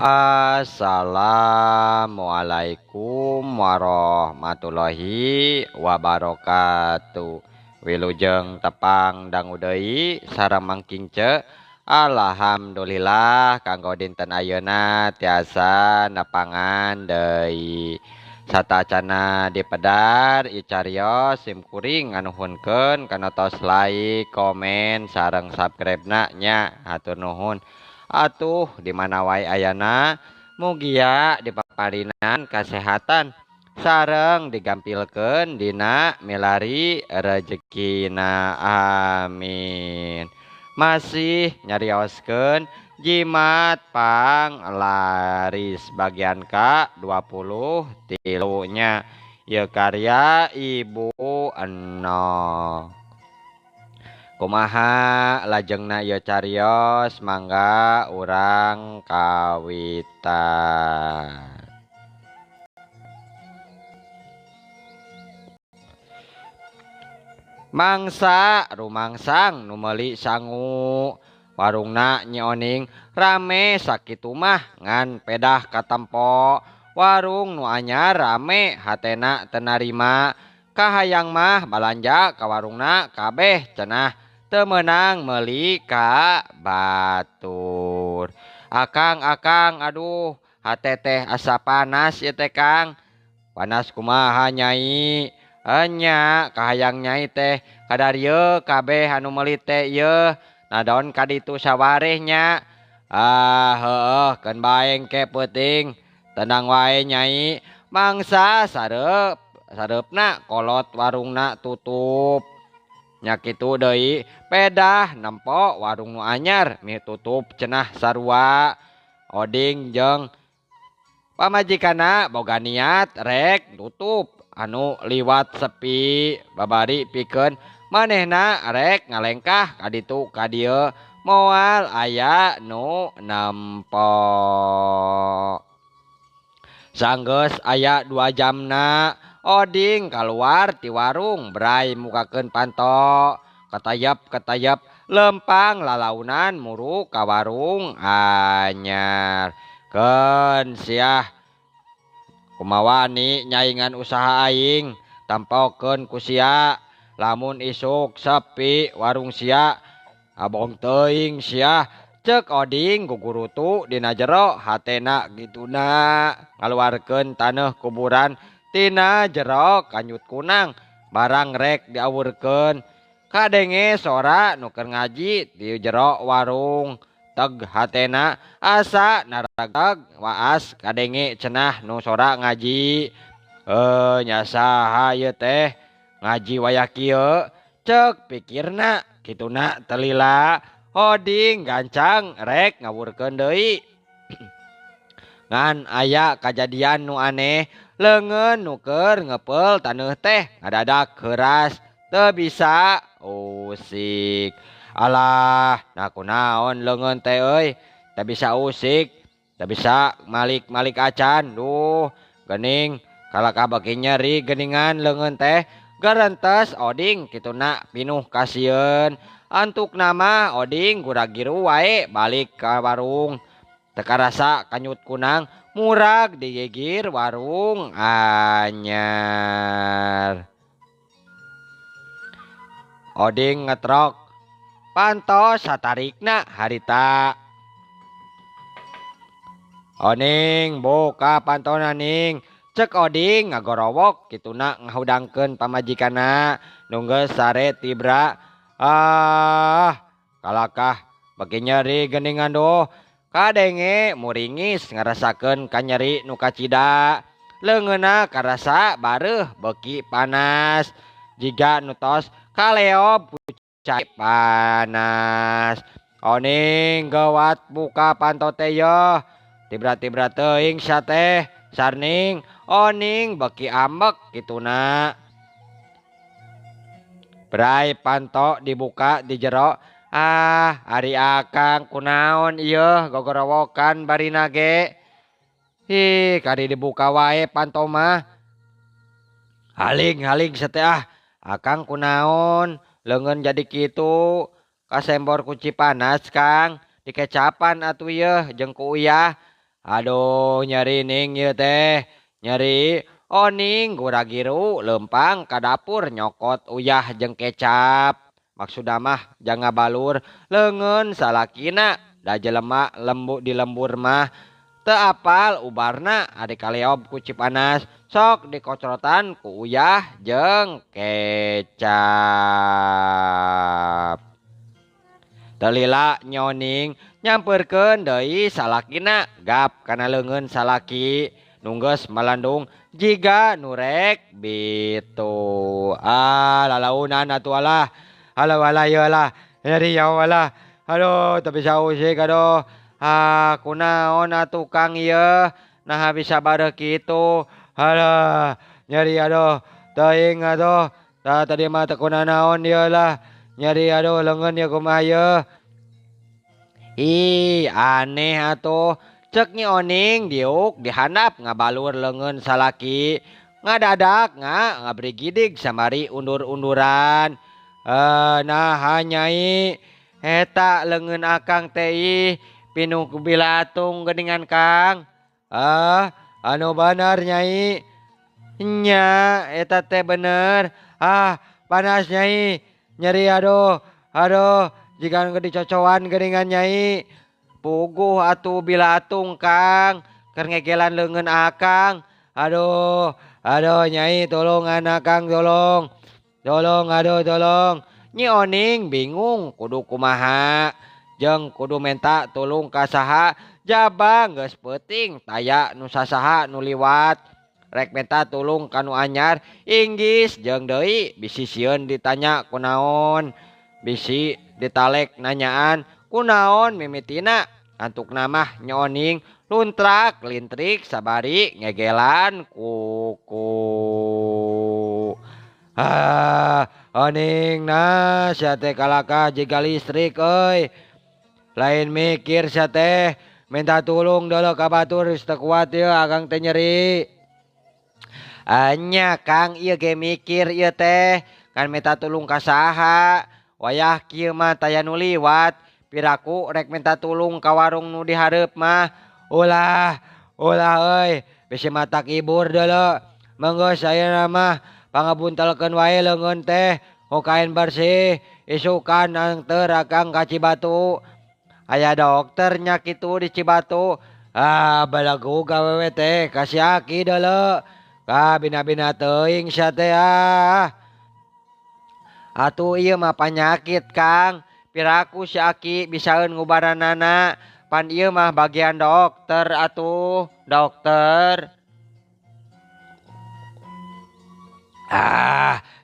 Assalamualaikum warahmatullahi wabarakatuh. Wilujeng tepang dangu deui sareng mangkingce. Alhamdulillah kanggo dinten ayeuna tiasa nepangan deui. Satacana dipedar icariyos simkuring nganuhunkeun kana tos like, komen sareng subscribe-na nya hatur nuhun. Atuh di mana wae ayana mugia dipaparinan kesehatan sareng digampilkeun dina milari rezekina amin. Masih nyarioskeun jimat panglaris bagian ke-23 nya ieu karya Ibu Eno. Kumaha lajengna ieu cariyos mangga urang kawitan. Mangsa rumangsang nu meuli sangu warungna Nyi Oning rame sakitu mah ngan pedah katempo. Warung nu anyar rame hatena teu narima kahayang mah balanja ka warungna kabeh cenah teu meunang meuli ka batur. Akang aduh hate teh asa panas ieu teh Kang. Panas kumaha Nyai? Enya kahayang Nyai teh kadarieu kabeh anu meuli teh ieu nadon kaditu sawareh nya. Heueuh keun bae engke peuting. Tenang wae Nyai. Mangsa sareupna kolot warungna tutup. Nya kitu deui pedah nempo warung nu anyar mi tutup cenah sarua. Oding jeung pamajikanna boga niat rek tutup anu liwat sepi babari pikeun manehna rek ngalengkah kaditu ka dieu moal aya nu nempo. Sanggeus aya 2 jamna oding kaluar ti warung berai mukakeun panto katayap lempang lalaunan muru ka warung anyar. Keun siah kumawani nyaingan usaha aing tampokeun ku sia lamun isuk sepi warung sia abong teuing sia ceuk oding gugurutu dina jero hatena gituna ngaluarkeun taneuh kuburan tina jero kanyut kunang barang rek diawurkeun kadenge sora nu keur ngaji di jero warung teg hatena asa naragag waas kadenge cenah nu sora ngaji. Nya saha ieu teh ngaji wayah kieu ceuk pikirna kituna teu lila oding gancang rek ngawurkeun deui. Ngan aya kajadian nu aneh leungeun nu keur ngeupel taneuh teh ngadadak heuras teu bisa usik. Alah nah kunaon leungeun teh euy teu bisa usik teu bisa malik acan. Duh geuning kalakah beki nyeri geuningan leungeun teh garentes oding kituna pinuh kasieun. Antukna mah oding gura-giru wae balik ka warung teu karasa kanyut kunang murag digigir warung anyar. Oding ngetrok pantos satarikna harita. Oning buka pantona ning cek oding ngagorowok kituna ngahudangkeun pamajikanna nu geus sare tibra. Kalakah beki nyeri geuningan duh kadenge muringis ngarasakeun kanyeri nu kacida leungeunna karasa bareuh beki panas jiga nu tos kaleop cai panas. Oning gawat buka panto teh yeuh tibra-tibra teuing sia teh sarning oning beki ambek kituna. Berai panto dibuka di jero. Ari akang kunaon ieu gogorowokan barina ge. Kari dibuka wae panto mah. Haling seteh akang kunaon leungeun jadi kitu kasembor kunci panas Kang dikecapan atuh yeuh jeung ku uyah Aduh nyeri ning ieu teh. Nyeri. Oning guragiru lempang ka dapur nyokot uyah jeung kecap. Maksudna mah janga balur leungeun salakina da jelema di lembur mah teu apal ubarna ade kaleob ku Cipanas sok dikocrotan ku uyah jeung kecap. Telila nyoning nyamperkeun deui salakina gap kana leungeun salaki nunggeus melandung jiga nurek bitu. Lalaunan atuh alah. Alah walah ieu lah. Nyeri ya walah. Aduh teu bisa usik aduh. Kunaon atuh Kang ieu? Naha bisa bareuh kitu. Alah nyeri aduh. Teuing atuh. Tadi mah teu kunaon ieu lah. Nyeri aduh leungeun ieu kumaha ieu? Aneh atuh. Cek Nyi Oning diuk dihandap ngabalur leungeun salaki. Ngadadak ngabri gidig samari undur-unduran. Nah Nyai eta leungeun akang teh pinu bilatung geuningan Kang. Anu bener Nyai. Nya eta teh bener. Panas Nyai. Nyeri aduh. Aduh jigan dicocoan geuningan Nyai. Puguh atuh bilatung Kang. Keur ngegelan leungeun akang. Aduh Nyai tolong anak Kang tolong. Tolong aduh tolong. Nyi Oning bingung kudu kumaha. Jeung kudu menta tulung ka saha. Jabang geus peuting taya nu sasaha nu liwat. Rek menta tulung ka nu anyar. Inggis jeung deui bisi sieun ditanya kunaon. Bisi ditalek nanyaan kunaon mimitina. Antukna mah Nyi Oning luntrak lintrik sabari ngegelan kuku. Oning nah sia teh kalakah jiga listrik euy. Lain mikir sia teh minta tulung deuleu ka batur geus teu kuat ieu akang teh nyeri. Nya Kang ieu ge mikir ieu teh kan minta tulung ka saha. Wayah kieu mah taya nu liwat. Piraku rek minta tulung ka warung nu di hareup mah. Ulah euy bisi matak ibur deuleu. Manggeus ayeuna mah pangabuntelkeun wae leungeun teh ku kain bersih. Isukan angteur akang ka Cibatu. Aya dokter nya kitu di Cibatu. Balagu gawewe teh ka si Aki deuleu. Ka bina-bina teuing sia teh Atuh ieu mah panyakit Kang. Piraku si Aki bisaeun ngubaranana. Pan ieu mah bagian dokter atuh. Dokter.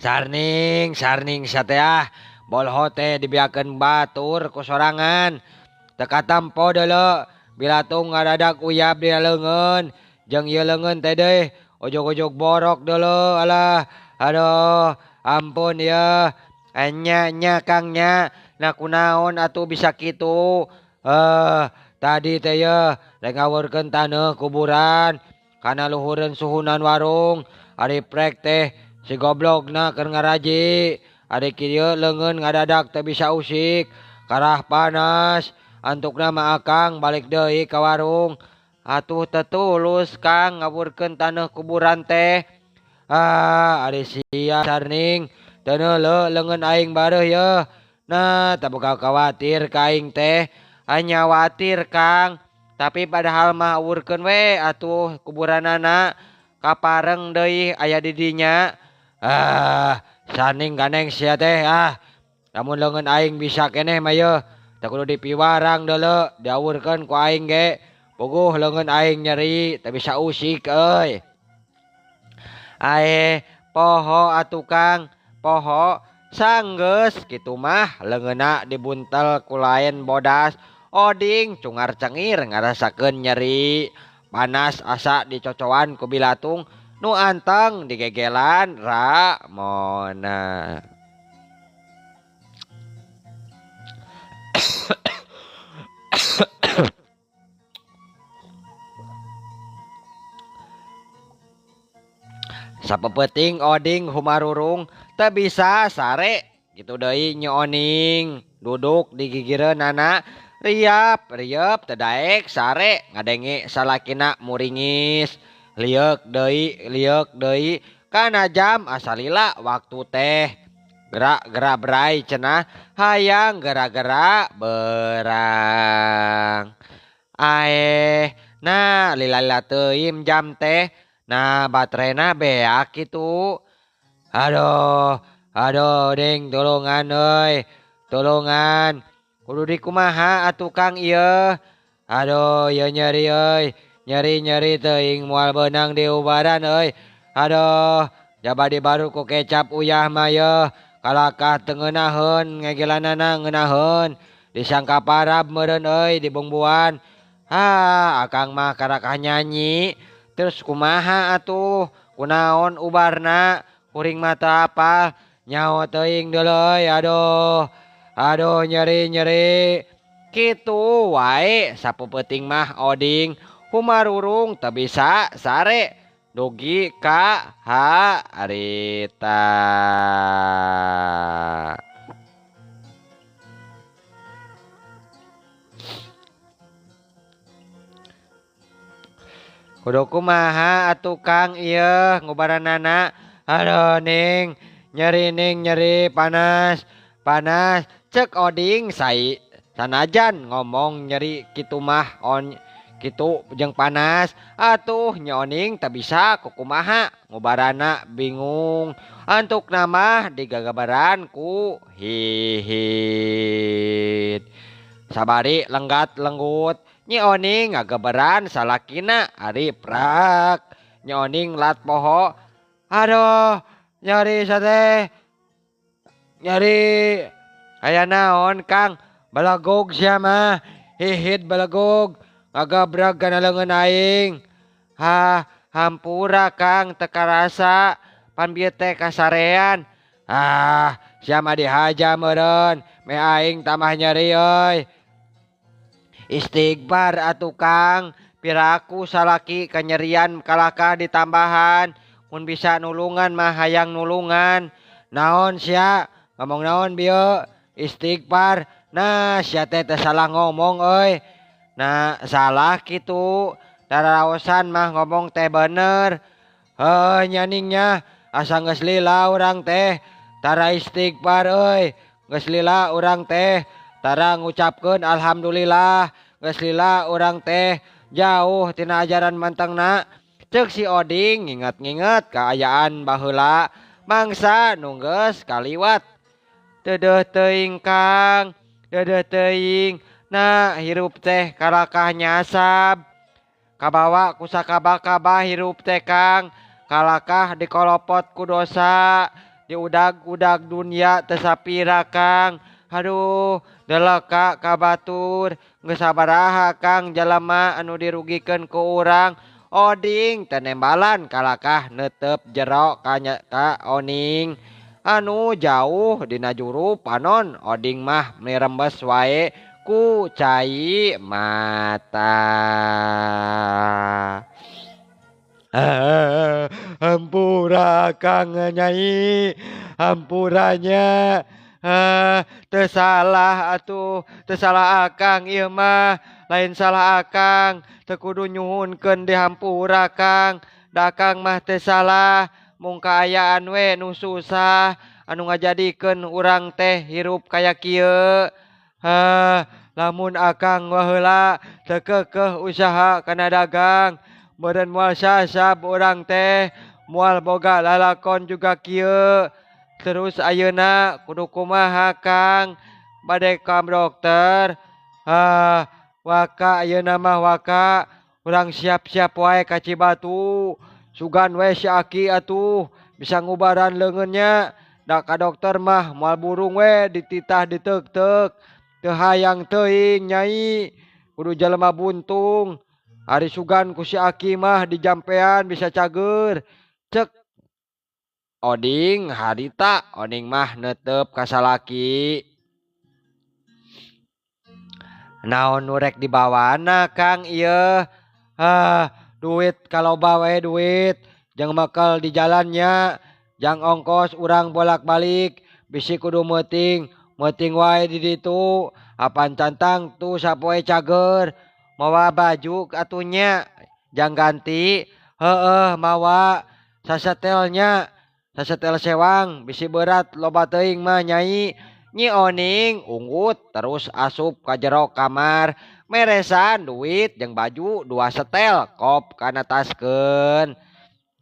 Sarning sia teh bolho teh dibiakeun batur ku sorangan. Teu katampo deuleu. Bilatung ngadadak uyab di leungeun. Jeung ieu leungeun teh deui ujug-ujug borok deuleu. Alah. Aduh ampun ieu. Nya Kang nya. Nah kunaon atuh bisa kitu. Tadi teh ye rek ngawurkeun taneuh kuburan kana luhureun suhunan warung. Ari prek teh si goblokna keur ngaraji. Ari kieu leungeun ngadadak teu bisa usik. Karah panas. Antukna mah akang balik deui ka warung. Atuh teu tulus Kang ngawurkeun taneuh kuburan teh. Ari sia sarning teu neuleuh leungeun aing bareuh ye. Nah, tak boga khawatir ka aing teh. Hanya khawatir Kang. Tapi padahal mah urkeun we atuh kuburanana. Kapareng deui aya di dinya. Saning ganeng sia teh Lamun leungeun aing bisa keneh mah ye teu kudu dipiwarang deuleu. Diawurkeun ku aing ge. Puguh leungeun aing nyeri teu bisa usik euy. Poho atuh Kang. Poho. Sanggeus kitu mah leungeunna dibuntel ku laen bodas. Oding cungar cengir ngarasakeun nyeri. Panas asa dicocoan ku bilatung nu anteng digegelan Ramona. Sapeuting oding humarurung teu bisa sare gitu deui Nyi Oning duduk di gigireunana riap teu daek sare ngadenge salakina muringis liek deui kana jam asalila waktu teh gerak-gerak berai cenah hayang gerak-gerak berang nah lila teuing jam teh nah baterena beak kitu aduh ding tolongan euy tolongan kudu dikumaha atuh Kang ieu aduh ieu nyeri euy nyeri teuing moal beunang di ubaran euy aduh jabadi baru ku kecap uyah mah yeuh kalakah teu ngeunaheun ngegelanana ngeunaheun disangka parab meureun euy di bungbuan akang mah karakah nyanyi terus kumaha atuh kunaon ubarna kuring mata apa nyaho teuing deuleu euy aduh nyeri kitu wae sapeupeting mah oding humarurung teu bisa sare dugi ka harita. Kudu kumaha atuh Kang ieu ngubaranana aduh ning nyeri panas cek oding sanajan ngomong nyeri kitu mah kitu jeung panas atuh nyoning teu bisa kukumaha ngubarana bingung antuk namah digagabaran ku hihit sabari lenggat lenggut Nyi Oning ngageberan salakina ari prak Nyi Oning lat poho aduh nyeri sate nyeri aya naon Kang balagog sia mah hihit balagog ngagabrag kana leungeun aing hampura Kang teu karasa pan bieu teh kasarean sia mah dihaja meureun me aing tambah nyeri euy istighfar atuh Kang piraku salaki kanyerian kalakah ditambahan mun bisa nulungan mah hayang nulungan naon sia ngomong naon bieu istighfar nah sia teh salah ngomong euy nah salah kitu tararaosan mah ngomong teh bener nyaningnya asa geus lila urang teh tara istighfar euy geus lila urang teh tara ngucapkeun alhamdulillah geus lila urang teh jauh tina ajaran mantengna ceuk si Oding nginget kaayaan baheula mangsa nu geus kaliwat deudeuh teuing Kang deudeuh teuing nah hirup teh kalakah nyasab kabawa ku sakabah-kabah hirup teh Kang kalakah dikolopot ku dosa diudag-udag dunia teu sapira Kang aduh deleka kabatur geus sabaraha Kang jalema anu dirugikeun ku urang Oding teu nembalan kalakah neuteup jero ka Oning anu jauh dina juru panon Oding mah mirembes wae ku cai mata hampura Kang Nyai hampuranya teu salah atuh teu salah akang ieu mah lain salah akang teu kudu nyuhunkeun dihampura Kang da akang mah teu salah mung kaayaan we nu susah anu ngajadikeun urang teh hirup kaya kieu lamun akang waheula teu keukeuh usaha kana dagang meureun moal sasab urang teh moal boga lalakon juga kieu terus ayeuna kudu kumaha Kang bade ka dokter waka ayeuna mah waka urang siap-siap wae ka Cibatu sugan we si Aki atuh bisa ngubaran leungeunnya da ka dokter mah moal burung we dititah diteuk-teuk teu hayang teuing Nyai kudu jelema buntung ari sugan ku si Aki mah dijampean bisa cager cek Oding harita Oding mah neuteup ka salaki naon nu rek dibawana Kang ieu duit kaloba we duit jeung bekal di jalannya jang ongkos urang bolak-balik bisi kudu meuting Meting wae di ditu. Apan cantang tuh sapoe cager. Mawa baju atunya. Jang ganti. Mawa sasetelnya. Sasetel sewang. Bisi berat loba teuing mah nyai. Nyi Oning unggut terus asup ka jero kamar. Meresan duit jeung baju 2 setel. Kop kana taskeun.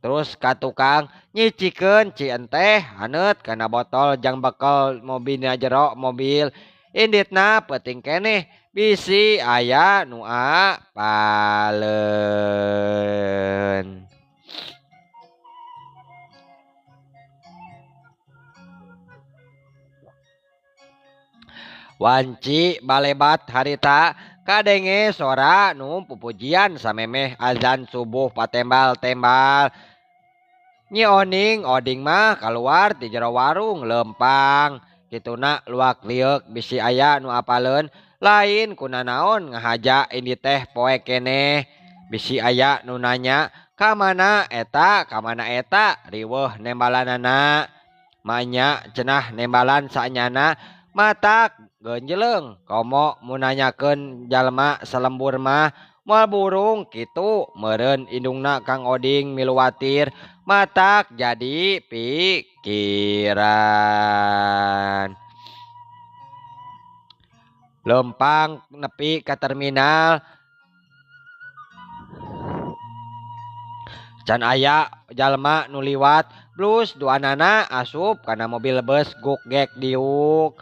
Terus ka tukang nyicikeun ci enteh haneut kana botol jang bekel mobilna jero mobil. Inditna peuting keneh bisi aya nu apaleun. Wanci balebat harita kadenge sora nu pupujian samemeh azan subuh patembal-tembal. Nyi Oning oding mah keluar di jero warung lempang. Kituna luak liuk bisi aya nu apaleun lain kunanaon ngahaja ini teh poe keneh. Bisi aya nu nanya kamana eta riweuh nembalanana. Manya cenah nembalan saanyana matak genjleung komo munanyakeun jalma selembur mah moal burung kitu meureun indungna Kang Oding milu watir matak jadi pikiran. Lempang nepi ka terminal can aya jalma nu liwat blus duanana asup kana mobil bus guk gek diuk.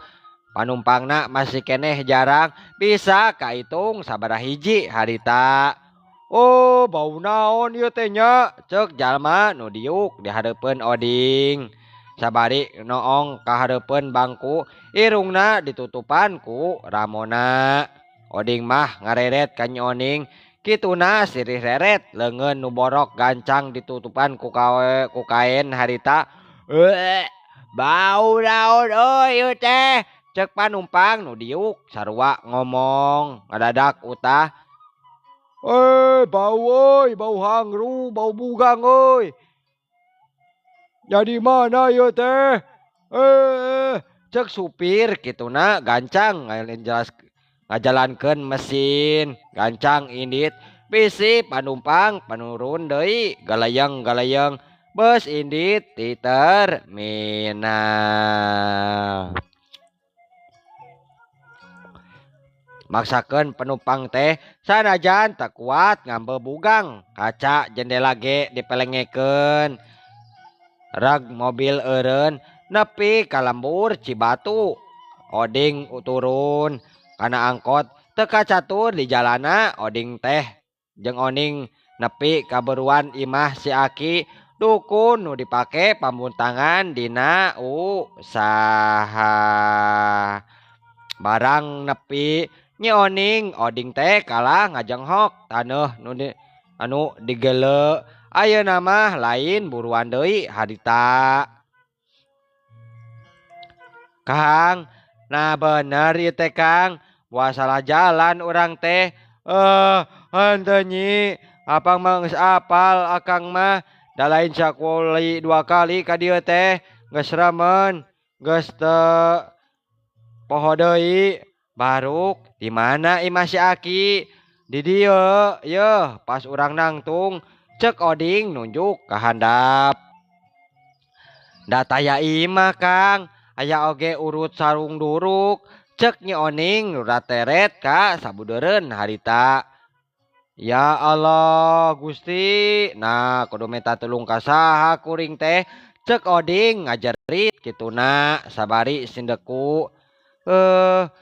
Panumpangna masih keneh jarang bisa kahitung sabaraha hiji harita. Oh bau naon ieu teh nya ceuk jalma nu diuk di hareupeun Oding. Sabari noong ka hareupeun bangku irungna ditutupan ku Ramona. Oding mah ngareret ka Nyi Oning kituna sirih reret leungeun nu borok gancang ditutupan ku kain harita. Bau naon euy ieu teh cek panumpang nu diuk sarua ngomong ngadadak utah. Bau hangru, bau bugang euy. Jadi mana ieu teh? Cek supir kituna gancang ngajalankeun mesin, gancang indit bisi panumpang panurun deui galayeng-galayeng bus indit di terminal. Maksakeun penumpang teh sanajan tak kuat ngambe bugang kaca jendela ge dipelengekeun. Reg mobil eureun nepi ka lembur Cibatu. Oding turun kana angkot teu kacatur di jalana Oding teh jeung Oning nepi ka beruan imah si Aki dukun nu dipake pambuntangan dina usaha. Barang nepi Nyi Oning Oding teh kalah ngajenghok taneuh anu digeuleu. Ayeuna mah lain buruan deui harita. Kang, nah bener ieu teh Kang, moal salah jalan urang teh. Henteu Nyi, apang mah geus apal akang mah. Da lain sakali 2 kali ka dieu teh geus remen, geus teu poho deui. Baruk di mana imah si Aki? Di dieu, yeuh pas urang nangtung cek Oding nunjuk ka handap. Da taya imah Kang, aya oge urut sarung duruk cek Nyi Oning rateret ka sabudeureun harita. Ya Allah Gusti, nah kudu minta tulung ka saha kuring teh cek Oding ngajerit kituna sabari sindeku.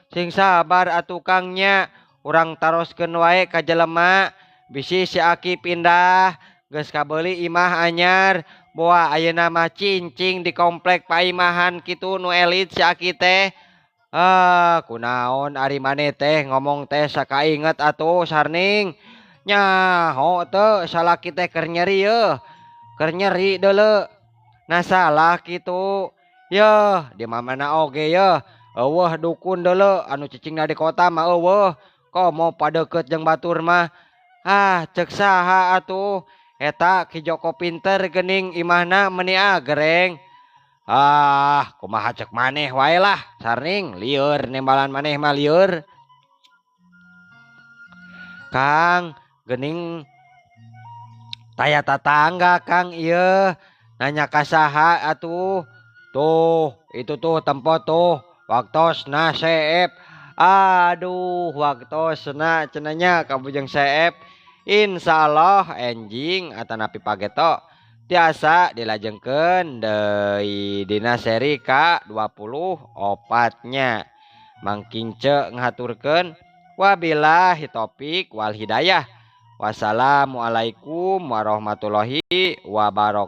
Sing sabar atuh Kang nya, urang taroskeun wae ka jelema bisi si Aki pindah geus kabeuli imah anyar. Boa ayeuna mah cincing di komplek paimahan kitu nu elit si Aki teh. Kunaon ari maneh teh ngomong teh sakainget atuh Sarning. Nyaho teu salaki teh keur nyeri yeuh. Keur nyeri deuleu. Nah salah kitu. Yeuh di mana oge yeuh. Eueuh dukun deuleu anu cicingna di kota mah eueuh. Komo padeukeut jeung batur mah. Cek saha atuh. Eta Ki Joko pinter geuning imahna meuni agreng. Kumaha cek maneh wae lah sarning lieur nembalan maneh mah lieur. Kang geuning taya tatangga Kang ieu nanya ka saha atuh. Tuh itu tuh tempo tuh waktosna seep. Aduh waktosna cenanya kabujang seep. Insyaallah enjing atanapi pageto tiasa dilajengkeun deui dina seri ka-24 nya. Mangkince ngaturkeun wabillahi taufik wal hidayah. Wassalamualaikum warahmatullahi wabarakatuh.